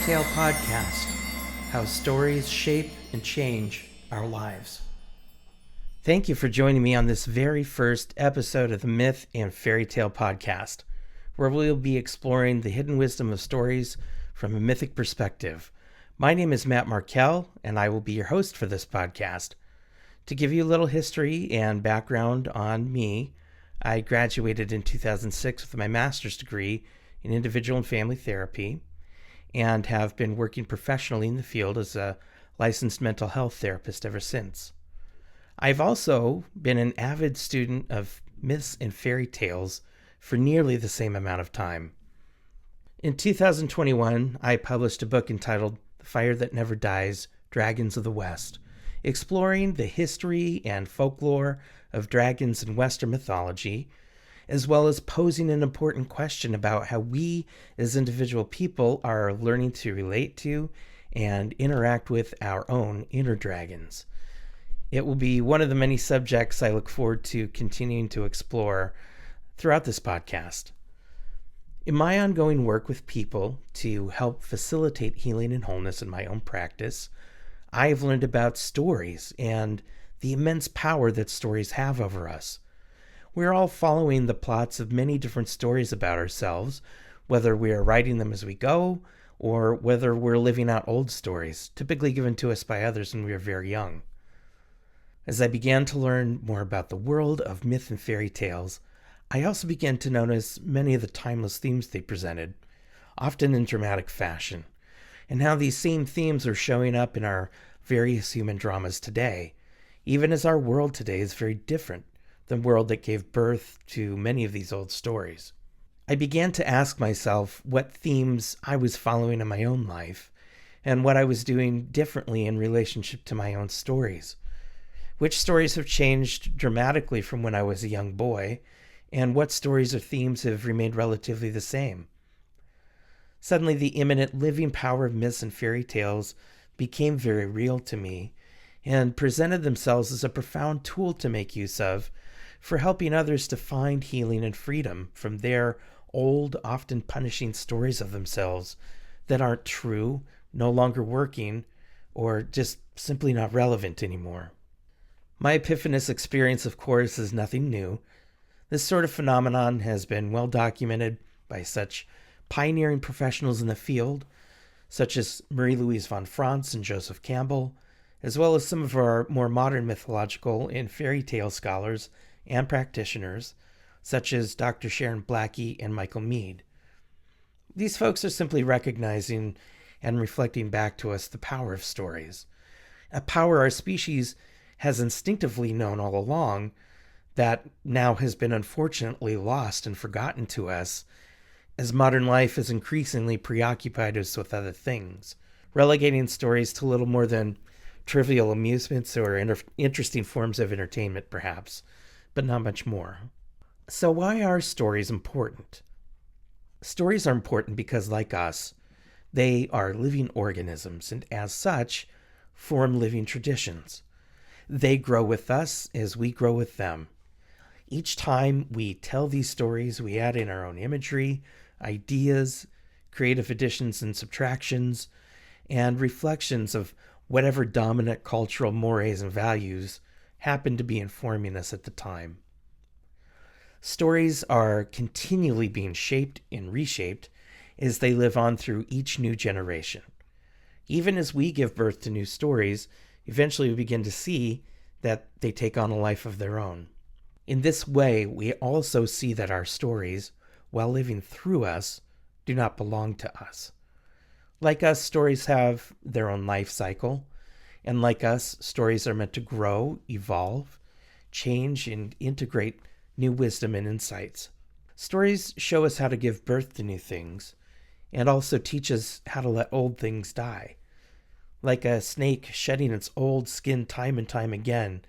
Tale Podcast: How Stories Shape and Change Our Lives. Thank you for joining me on this very first episode of the Myth and Fairy Tale Podcast, where we'll be exploring the hidden wisdom of stories from a mythic perspective. My name is Matt Markell, and I will be your host for this podcast. To give you a little history and background on me, I graduated in 2006 with my master's degree in individual and family therapy, and have been working professionally in the field as a licensed mental health therapist ever since. I've also been an avid student of myths and fairy tales for nearly the same amount of time. In 2021, I published a book entitled The Fire That Never Dies: Dragons of the West, exploring the history and folklore of dragons in Western mythology, as well as posing an important question about how we as individual people are learning to relate to and interact with our own inner dragons. It will be one of the many subjects I look forward to continuing to explore throughout this podcast. In my ongoing work with people to help facilitate healing and wholeness in my own practice, I have learned about stories and the immense power that stories have over us. We're all following the plots of many different stories about ourselves, whether we are writing them as we go, or whether we're living out old stories, typically given to us by others when we are very young. As I began to learn more about the world of myth and fairy tales, I also began to notice many of the timeless themes they presented, often in dramatic fashion, and how these same themes are showing up in our various human dramas today, even as our world today is very different the world that gave birth to many of these old stories. I began to ask myself what themes I was following in my own life and what I was doing differently in relationship to my own stories. Which stories have changed dramatically from when I was a young boy, and what stories or themes have remained relatively the same? Suddenly, the imminent living power of myths and fairy tales became very real to me and presented themselves as a profound tool to make use of for helping others to find healing and freedom from their old, often punishing stories of themselves that aren't true, no longer working, or just simply not relevant anymore. My epiphanous experience, of course, is nothing new. This sort of phenomenon has been well documented by such pioneering professionals in the field, such as Marie-Louise von Franz and Joseph Campbell, as well as some of our more modern mythological and fairy tale scholars and practitioners, such as Dr. Sharon Blackie and Michael Meade. These folks are simply recognizing and reflecting back to us the power of stories, a power our species has instinctively known all along that now has been unfortunately lost and forgotten to us as modern life has increasingly preoccupied us with other things, relegating stories to little more than trivial amusements or interesting forms of entertainment, perhaps, but not much more. So why are stories important? Stories are important because, like us, they are living organisms and, as such, form living traditions. They grow with us as we grow with them. Each time we tell these stories, we add in our own imagery, ideas, creative additions and subtractions, and reflections of whatever dominant cultural mores and values happen to be informing us at the time. Stories are continually being shaped and reshaped as they live on through each new generation. Even as we give birth to new stories, eventually we begin to see that they take on a life of their own. In this way, we also see that our stories, while living through us, do not belong to us. Like us, stories have their own life cycle, and like us, stories are meant to grow, evolve, change, and integrate new wisdom and insights. Stories show us how to give birth to new things, and also teach us how to let old things die. Like a snake shedding its old skin time and time again,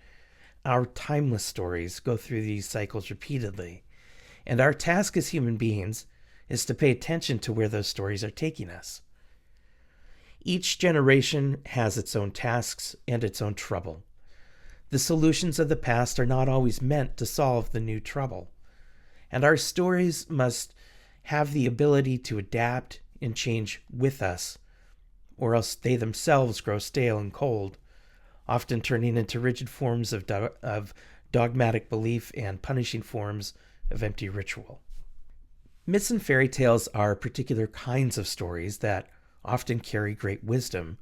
our timeless stories go through these cycles repeatedly, and our task as human beings is to pay attention to where those stories are taking us. Each generation has its own tasks and its own trouble. The solutions of the past are not always meant to solve the new trouble, and our stories must have the ability to adapt and change with us or else they themselves grow stale and cold, often turning into rigid forms of dogmatic belief and punishing forms of empty ritual. Myths and fairy tales are particular kinds of stories that often carry great wisdom,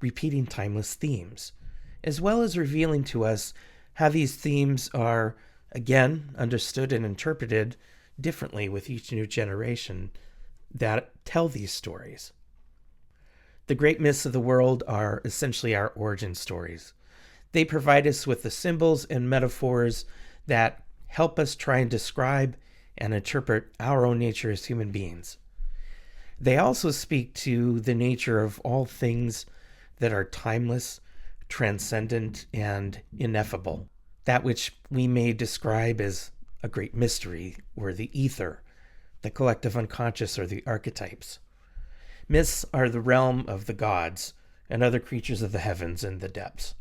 repeating timeless themes, as well as revealing to us how these themes are, again, understood and interpreted differently with each new generation that tell these stories. The great myths of the world are essentially our origin stories. They provide us with the symbols and metaphors that help us try and describe and interpret our own nature as human beings. They also speak to the nature of all things that are timeless, transcendent, and ineffable, that which we may describe as a great mystery, or the ether, the collective unconscious, or the archetypes. Myths are the realm of the gods and other creatures of the heavens and the depths.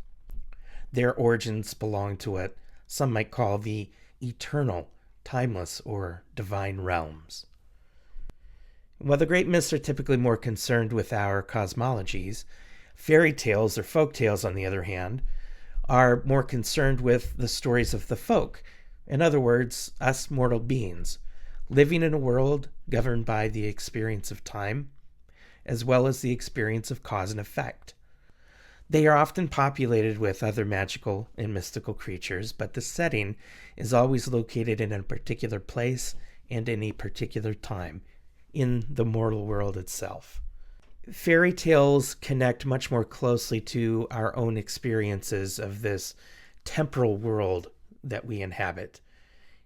Their origins belong to what some might call the eternal, timeless, or divine realms. While the great myths are typically more concerned with our cosmologies, fairy tales or folk tales, on the other hand, are more concerned with the stories of the folk. In other words, us mortal beings, living in a world governed by the experience of time, as well as the experience of cause and effect. They are often populated with other magical and mystical creatures, but the setting is always located in a particular place and in a particular time, in the mortal world itself. Fairy tales connect much more closely to our own experiences of this temporal world that we inhabit,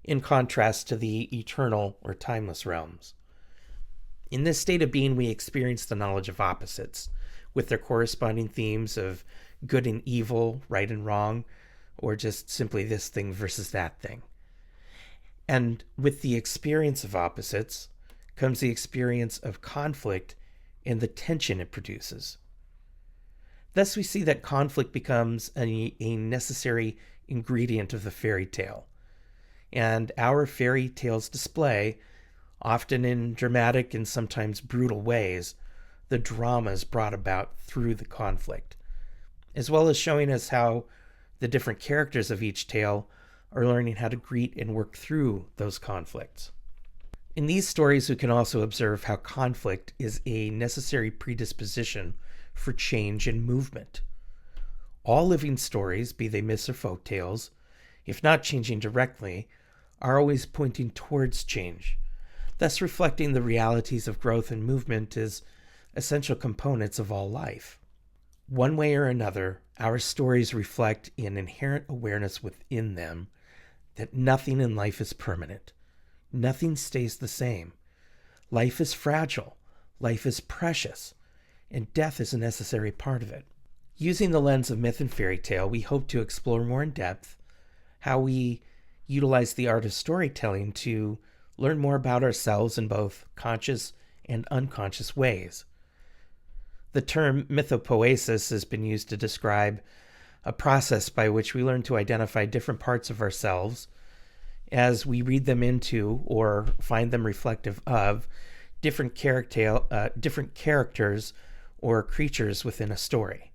in contrast to the eternal or timeless realms. In this state of being, we experience the knowledge of opposites, with their corresponding themes of good and evil, right and wrong, or just simply this thing versus that thing. And with the experience of opposites comes the experience of conflict and the tension it produces. Thus, we see that conflict becomes a necessary ingredient of the fairy tale. And our fairy tales display, often in dramatic and sometimes brutal ways, the dramas brought about through the conflict, as well as showing us how the different characters of each tale are learning how to greet and work through those conflicts. In these stories, we can also observe how conflict is a necessary predisposition for change and movement. All living stories, be they myths or folk tales, if not changing directly, are always pointing towards change, thus reflecting the realities of growth and movement as essential components of all life. One way or another, our stories reflect an inherent awareness within them that nothing in life is permanent. Nothing stays the same. Life is fragile. Life is precious. And death is a necessary part of it. Using the lens of myth and fairy tale, we hope to explore more in depth how we utilize the art of storytelling to learn more about ourselves in both conscious and unconscious ways. The term mythopoesis has been used to describe a process by which we learn to identify different parts of ourselves as we read them into or find them reflective of different characters or creatures within a story.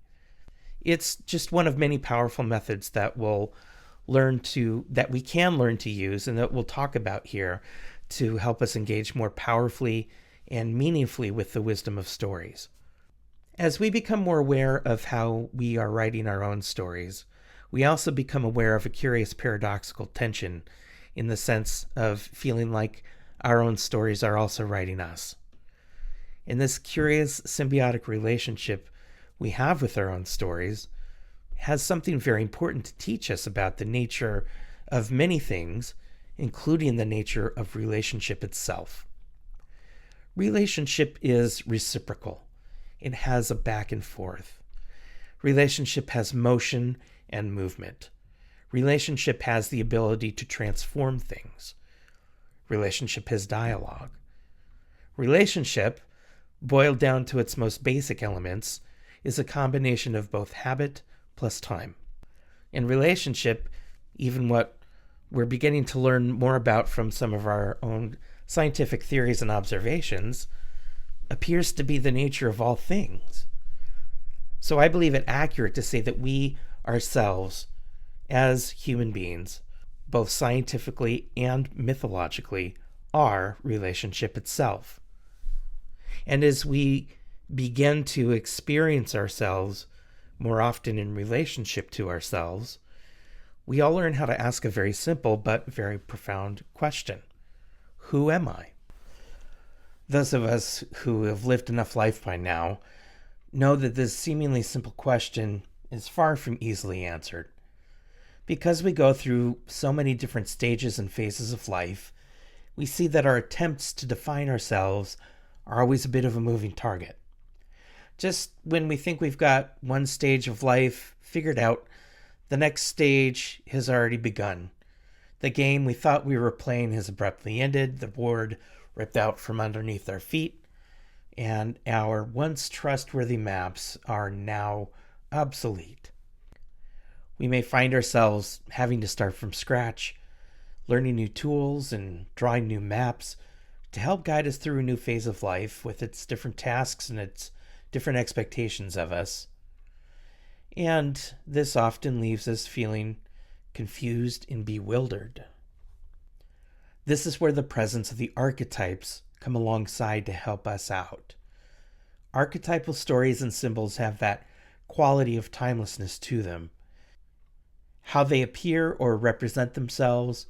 It's just one of many powerful methods that we can learn to use and that we'll talk about here to help us engage more powerfully and meaningfully with the wisdom of stories. As we become more aware of how we are writing our own stories, we also become aware of a curious paradoxical tension in the sense of feeling like our own stories are also writing us. In this curious symbiotic relationship we have with our own stories has something very important to teach us about the nature of many things, including the nature of relationship itself. Relationship is reciprocal. It has a back and forth. Relationship has motion and movement. Relationship has the ability to transform things. Relationship has dialogue. Relationship, boiled down to its most basic elements, is a combination of both habit plus time. In relationship, even what we're beginning to learn more about from some of our own scientific theories and observations, appears to be the nature of all things. So I believe it accurate to say that we ourselves, as human beings, both scientifically and mythologically, are relationship itself. And as we begin to experience ourselves more often in relationship to ourselves, we all learn how to ask a very simple but very profound question. Who am I? Those of us who have lived enough life by now know that this seemingly simple question is far from easily answered. Because we go through so many different stages and phases of life, we see that our attempts to define ourselves are always a bit of a moving target. Just when we think we've got one stage of life figured out, the next stage has already begun. The game we thought we were playing has abruptly ended, the board ripped out from underneath our feet, and our once trustworthy maps are now obsolete. We may find ourselves having to start from scratch, learning new tools and drawing new maps to help guide us through a new phase of life with its different tasks and its different expectations of us. And this often leaves us feeling confused and bewildered. This is where the presence of the archetypes come alongside to help us out. Archetypal stories and symbols have that quality of timelessness to them. How they appear or represent themselves,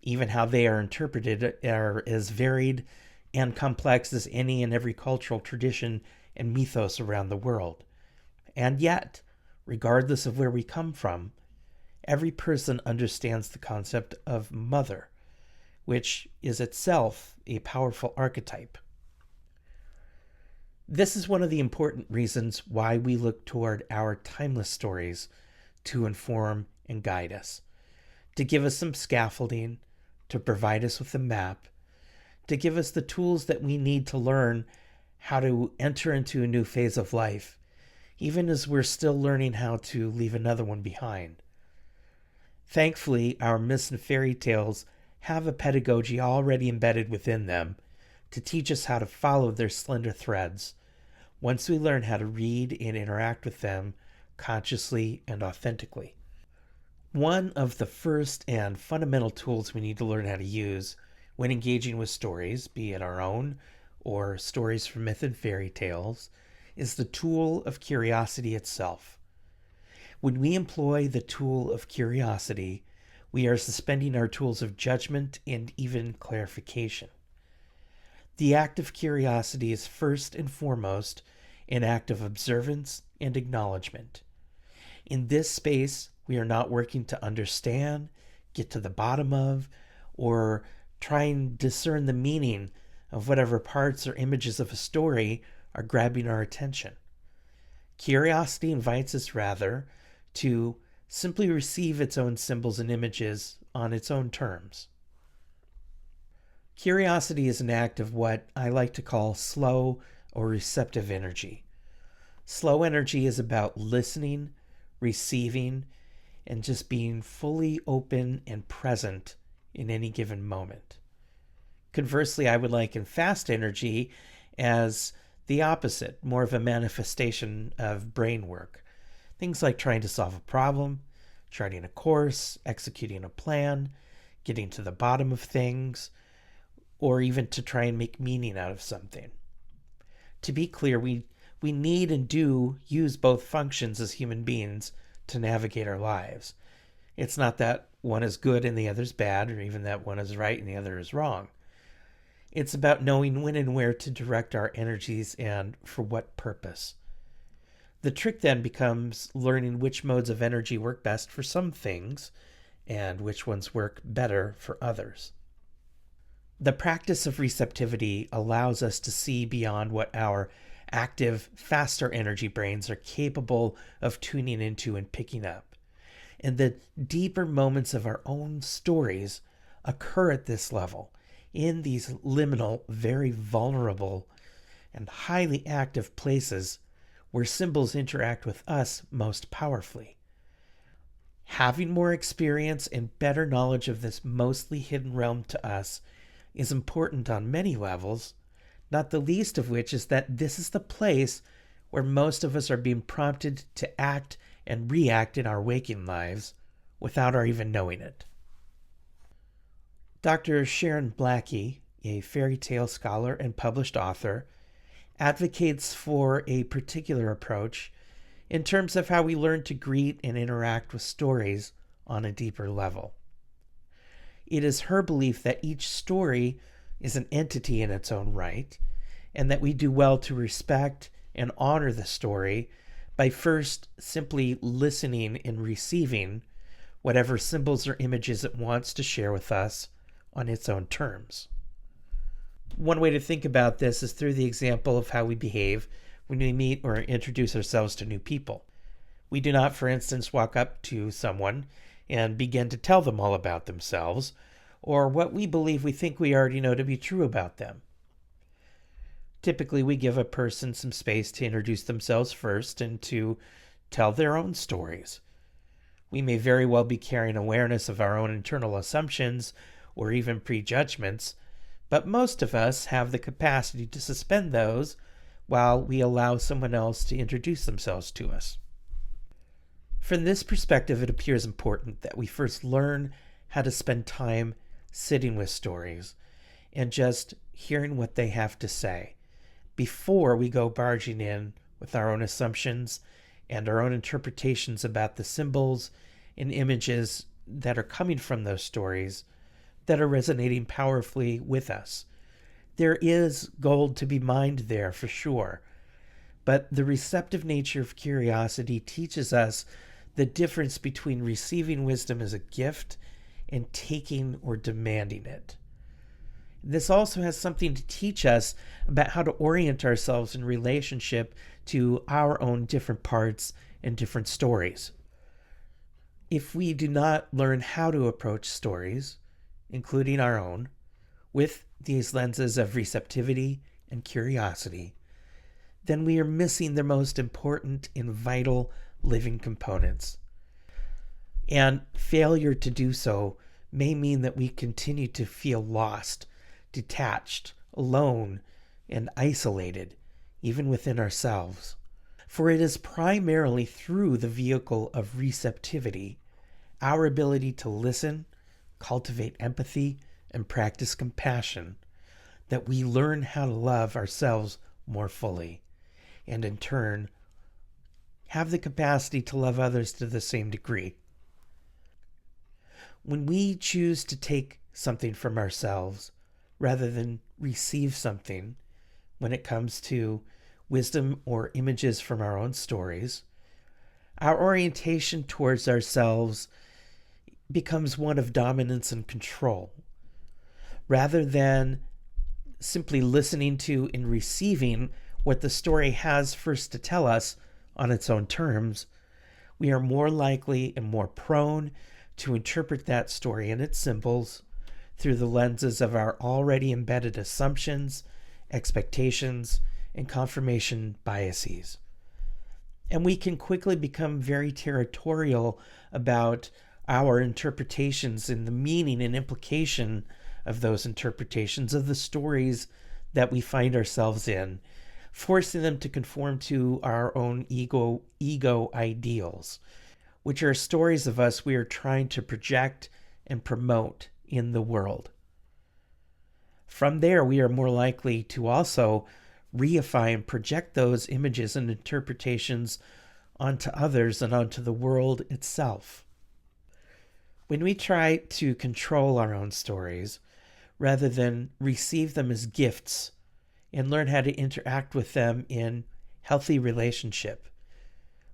even how they are interpreted, are as varied and complex as any and every cultural tradition and mythos around the world. And yet, regardless of where we come from, every person understands the concept of mother, which is itself a powerful archetype. This is one of the important reasons why we look toward our timeless stories to inform and guide us, to give us some scaffolding, to provide us with a map, to give us the tools that we need to learn how to enter into a new phase of life, even as we're still learning how to leave another one behind. Thankfully, our myths and fairy tales have a pedagogy already embedded within them to teach us how to follow their slender threads once we learn how to read and interact with them consciously and authentically. One of the first and fundamental tools we need to learn how to use when engaging with stories, be it our own or stories from myth and fairy tales, is the tool of curiosity itself. When we employ the tool of curiosity, we are suspending our tools of judgment and even clarification. The act of curiosity is first and foremost an act of observance and acknowledgement. In this space, we are not working to understand, get to the bottom of, or try and discern the meaning of whatever parts or images of a story are grabbing our attention. Curiosity invites us rather to simply receive its own symbols and images on its own terms. Curiosity is an act of what I like to call slow or receptive energy. Slow energy is about listening, receiving, and just being fully open and present in any given moment. Conversely, I would liken fast energy as the opposite, more of a manifestation of brain work. Things like trying to solve a problem, charting a course, executing a plan, getting to the bottom of things, or even to try and make meaning out of something. To be clear, we need and do use both functions as human beings to navigate our lives. It's not that one is good and the other is bad, or even that one is right and the other is wrong. It's about knowing when and where to direct our energies and for what purpose. The trick then becomes learning which modes of energy work best for some things and which ones work better for others. The practice of receptivity allows us to see beyond what our active, faster energy brains are capable of tuning into and picking up. And the deeper moments of our own stories occur at this level, in these liminal, very vulnerable, and highly active places where symbols interact with us most powerfully. Having more experience and better knowledge of this mostly hidden realm to us is important on many levels, not the least of which is that this is the place where most of us are being prompted to act and react in our waking lives without our even knowing it. Dr. Sharon Blackie, a fairy tale scholar and published author, advocates for a particular approach in terms of how we learn to greet and interact with stories on a deeper level. It is her belief that each story is an entity in its own right, and that we do well to respect and honor the story by first simply listening and receiving whatever symbols or images it wants to share with us on its own terms. One way to think about this is through the example of how we behave when we meet or introduce ourselves to new people. We do not, for instance, walk up to someone and begin to tell them all about themselves or what we believe we think we already know to be true about them. Typically, we give a person some space to introduce themselves first and to tell their own stories. We may very well be carrying awareness of our own internal assumptions or even prejudgments, but most of us have the capacity to suspend those while we allow someone else to introduce themselves to us. From this perspective, it appears important that we first learn how to spend time sitting with stories and just hearing what they have to say before we go barging in with our own assumptions and our own interpretations about the symbols and images that are coming from those stories that are resonating powerfully with us. There is gold to be mined there for sure, but the receptive nature of curiosity teaches us the difference between receiving wisdom as a gift and taking or demanding it. This also has something to teach us about how to orient ourselves in relationship to our own different parts and different stories. If we do not learn how to approach stories, including our own, with these lenses of receptivity and curiosity, then we are missing the most important and vital living components. And failure to do so may mean that we continue to feel lost, detached, alone, and isolated, even within ourselves. For it is primarily through the vehicle of receptivity, our ability to listen, cultivate empathy, and practice compassion, that we learn how to love ourselves more fully, and in turn, have the capacity to love others to the same degree. When we choose to take something from ourselves rather than receive something when it comes to wisdom or images from our own stories, our orientation towards ourselves becomes one of dominance and control. Rather than simply listening to and receiving what the story has first to tell us on its own terms, we are more likely and more prone to interpret that story and its symbols through the lenses of our already embedded assumptions, expectations, and confirmation biases. And we can quickly become very territorial about our interpretations and the meaning and implication of those interpretations of the stories that we find ourselves in, forcing them to conform to our own ego ideals, which are stories of us we are trying to project and promote in the world. From there, we are more likely to also reify and project those images and interpretations onto others and onto the world itself. When we try to control our own stories, rather than receive them as gifts and learn how to interact with them in healthy relationship,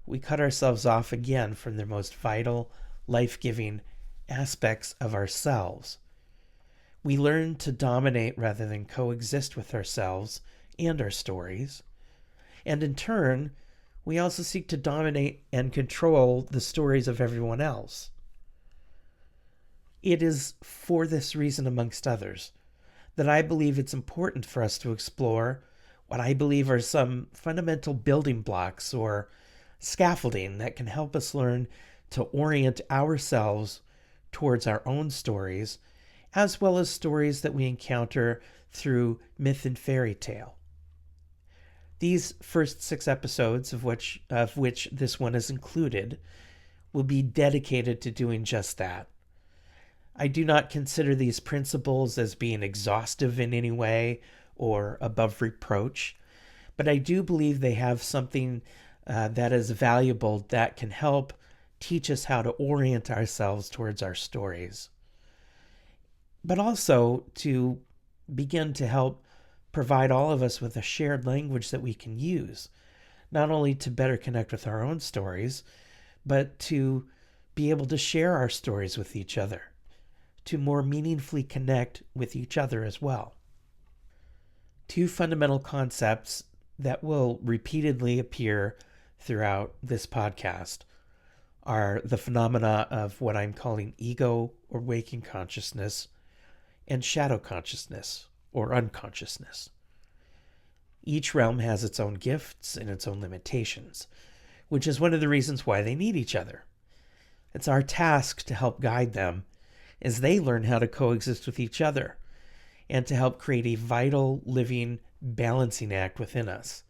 we cut ourselves off again from the most vital, life-giving aspects of ourselves. We learn to dominate rather than coexist with ourselves and our stories. And in turn, we also seek to dominate and control the stories of everyone else. It is for this reason, amongst others, that I believe it's important for us to explore what I believe are some fundamental building blocks or scaffolding that can help us learn to orient ourselves towards our own stories, as well as stories that we encounter through myth and fairy tale. These first 6 episodes, of which this one is included, will be dedicated to doing just that. I do not consider these principles as being exhaustive in any way or above reproach, but I do believe they have something that is valuable that can help teach us how to orient ourselves towards our stories, but also to begin to help provide all of us with a shared language that we can use, not only to better connect with our own stories, but to be able to share our stories with each other, to more meaningfully connect with each other as well. 2 fundamental concepts that will repeatedly appear throughout this podcast are the phenomena of what I'm calling ego or waking consciousness and shadow consciousness or unconsciousness. Each realm has its own gifts and its own limitations, which is one of the reasons why they need each other. It's our task to help guide them as they learn how to coexist with each other and to help create a vital, living, balancing act within us.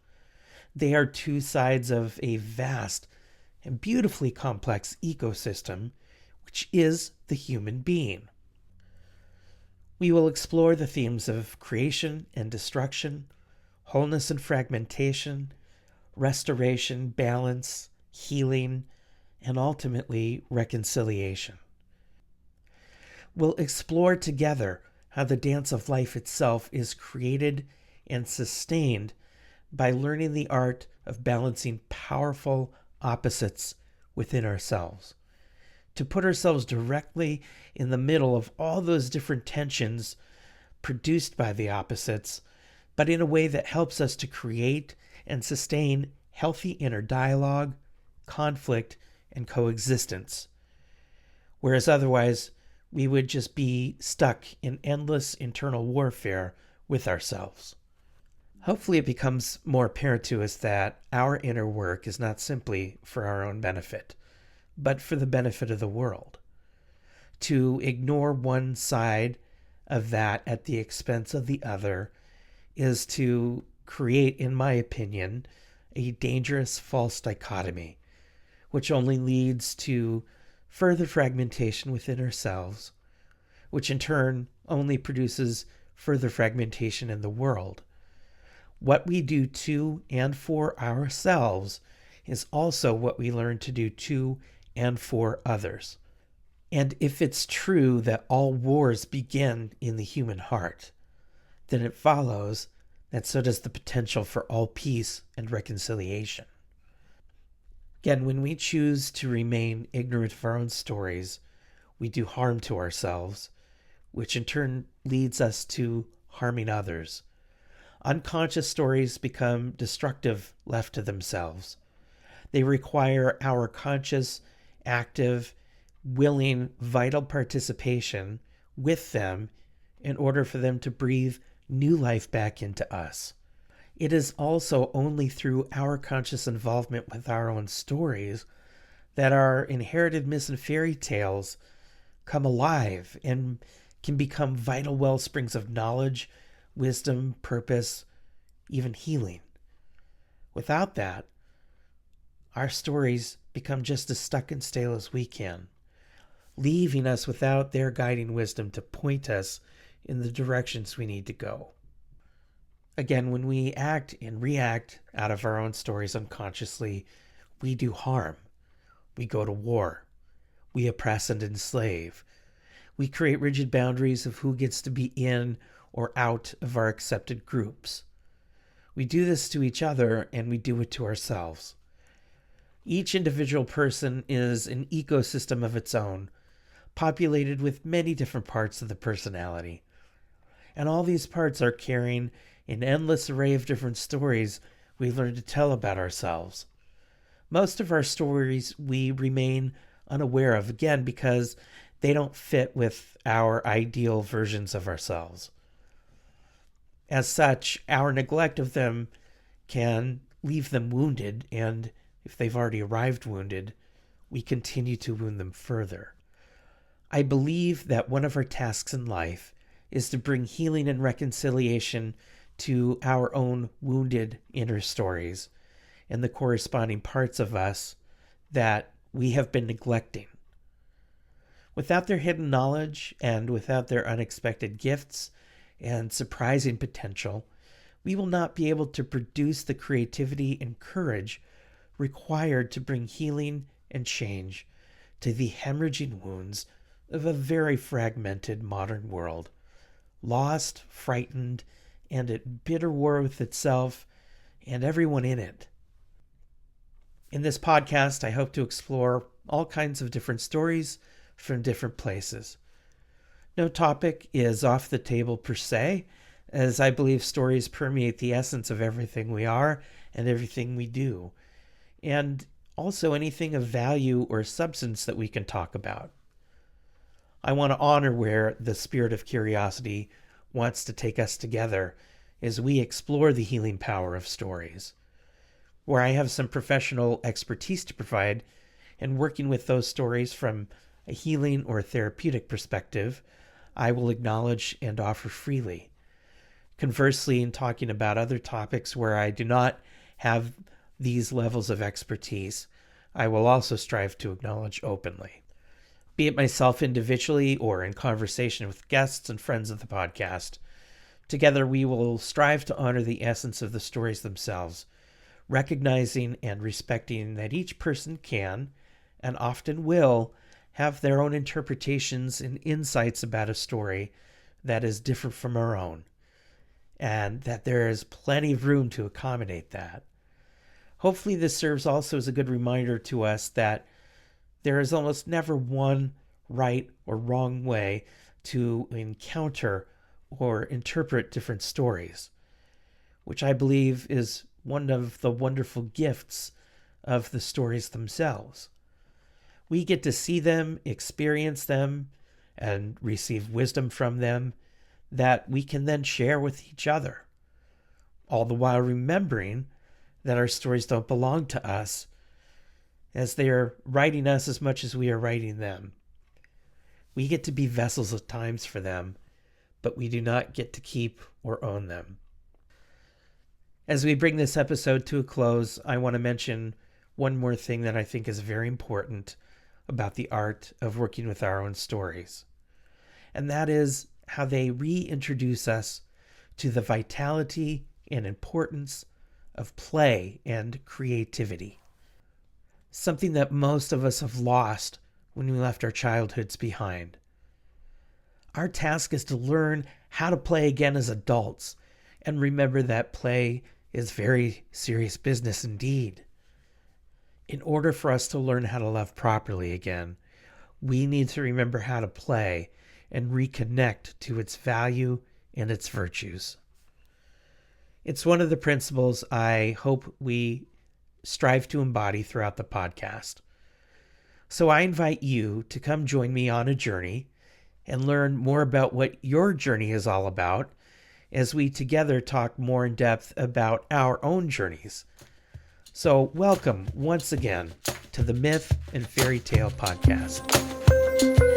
They are 2 sides of a vast and beautifully complex ecosystem, which is the human being. We will explore the themes of creation and destruction, wholeness and fragmentation, restoration, balance, healing, and ultimately reconciliation. We'll explore together how the dance of life itself is created and sustained by learning the art of balancing powerful opposites within ourselves, to put ourselves directly in the middle of all those different tensions produced by the opposites, but in a way that helps us to create and sustain healthy inner dialogue, conflict, and coexistence. Whereas otherwise, we would just be stuck in endless internal warfare with ourselves. Hopefully it becomes more apparent to us that our inner work is not simply for our own benefit, but for the benefit of the world. To ignore one side of that at the expense of the other is to create, in my opinion, a dangerous false dichotomy, which only leads to further fragmentation within ourselves, which in turn only produces further fragmentation in the world. What we do to and for ourselves is also what we learn to do to and for others. And if it's true that all wars begin in the human heart, then it follows that so does the potential for all peace and reconciliation. Again, when we choose to remain ignorant of our own stories, we do harm to ourselves, which in turn leads us to harming others. Unconscious stories become destructive left to themselves. They require our conscious, active, willing, vital participation with them in order for them to breathe new life back into us. It is also only through our conscious involvement with our own stories that our inherited myths and fairy tales come alive and can become vital wellsprings of knowledge, wisdom, purpose, even healing. Without that, our stories become just as stuck and stale as we can, leaving us without their guiding wisdom to point us in the directions we need to go. Again, when we act and react out of our own stories unconsciously, we do harm. We go to war. We oppress and enslave. We create rigid boundaries of who gets to be in or out of our accepted groups. We do this to each other, and we do it to ourselves. Each individual person is an ecosystem of its own, populated with many different parts of the personality. And all these parts are carrying an endless array of different stories we learn to tell about ourselves. Most of our stories we remain unaware of, again, because they don't fit with our ideal versions of ourselves. As such, our neglect of them can leave them wounded, and if they've already arrived wounded, we continue to wound them further. I believe that one of our tasks in life is to bring healing and reconciliation to our own wounded inner stories and the corresponding parts of us that we have been neglecting. Without their hidden knowledge and without their unexpected gifts and surprising potential, we will not be able to produce the creativity and courage required to bring healing and change to the hemorrhaging wounds of a very fragmented modern world, lost, frightened, and at bitter war with itself and everyone in it. In this podcast, I hope to explore all kinds of different stories from different places. No topic is off the table per se, as I believe stories permeate the essence of everything we are and everything we do, and also anything of value or substance that we can talk about. I want to honor where the spirit of curiosity wants to take us together as we explore the healing power of stories. Where I have some professional expertise to provide and working with those stories from a healing or therapeutic perspective, I will acknowledge and offer freely. Conversely, in talking about other topics where I do not have these levels of expertise, I will also strive to acknowledge openly. Be it myself individually or in conversation with guests and friends of the podcast, together we will strive to honor the essence of the stories themselves, recognizing and respecting that each person can, and often will, have their own interpretations and insights about a story that is different from our own, and that there is plenty of room to accommodate that. Hopefully this serves also as a good reminder to us that there is almost never one right or wrong way to encounter or interpret different stories, which I believe is one of the wonderful gifts of the stories themselves. We get to see them, experience them, and receive wisdom from them that we can then share with each other, all the while remembering that our stories don't belong to us, as they are writing us as much as we are writing them. We get to be vessels at times for them, but we do not get to keep or own them. As we bring this episode to a close, I want to mention one more thing that I think is very important about the art of working with our own stories, and that is how they reintroduce us to the vitality and importance of play and creativity, something that most of us have lost when we left our childhoods behind. Our task is to learn how to play again as adults and remember that play is very serious business indeed. In order for us to learn how to love properly again, we need to remember how to play and reconnect to its value and its virtues. It's one of the principles I hope we strive to embody throughout the podcast. So I invite you to come join me on a journey and learn more about what your journey is all about as we together talk more in depth about our own journeys. So welcome once again to the Myth and Fairy Tale Podcast.